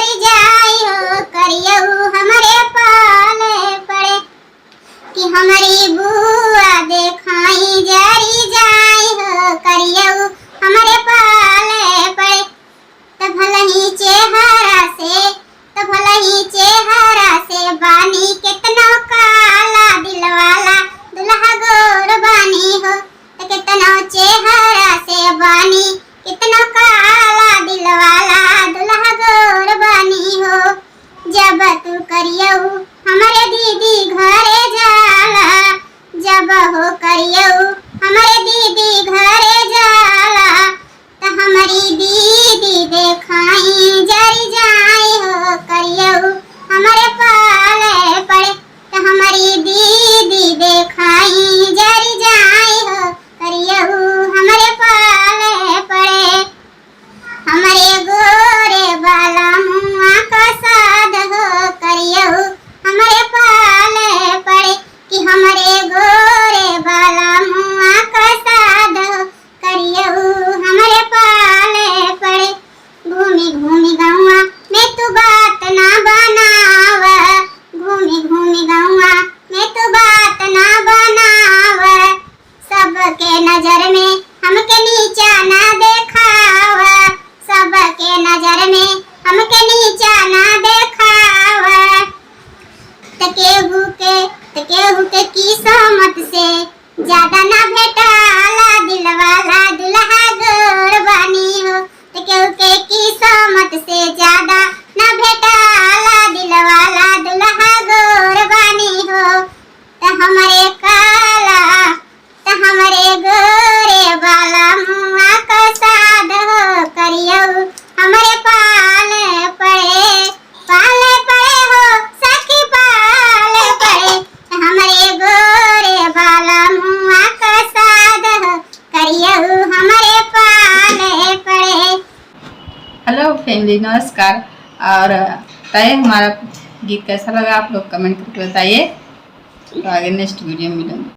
जरी जाई हो करियऊ हमारे पाले पड़े कि हमारी बुआ देखाई जरी जाई हो करियऊ हमारे पाले पड़े त भलही चेहरा से बानी कितना काला दिलवाला दुल्हा गोर बानी हो त कितना चेहरा से बानी कितना काला दिलवाला दुल्हा गोर बानी हो जब तू करियऊ हमारे दीदी घरे जाला जब हो करियऊ हमारे दीदी घरे जाला त हमारी दीदी देखाई जरी जाई हो करियऊ हमारे पाले पड़े त हमारी दीदी देखाई जरी जाई हो करियऊ हमारे पाले पड़े हमारे गोरे बाला मुआ का साध हो करियऊ हमारे पाले पड़े कि हमारे गोरे बाला मुआ का साध हो करियऊ हमारे पाले पड़े घूमी घूमी गौआ में तू बात ना बनाव घूमी गौआ में तू बात ना बनाव सबके नजर में हमके नीचा ना देखाव सबके नजर में हमके नीचा ना देखाव त केहू के किस्मत से ज्यादा ना भेटाला दिलवाला दुल्हा गोर बानी हो त केहू के किस्मत से ज्यादा ना भेटाला दिलवाला दुल्हा गोर बानी हो त हमारे गोरे वाला मुआ का साध हो करियऊ हमारे पाले पड़े हो सखी पाले पड़े हमारे गोरे वाला मुआ का साध हो करियऊ हमारे पाले पड़े। हेलो फैमिली, नमस्कार। और बताइए हमारा गीत कैसा लगा, आप लोग कमेंट करके बताइए। तो आगे नेक्स्ट वीडियो में मिलेंगे।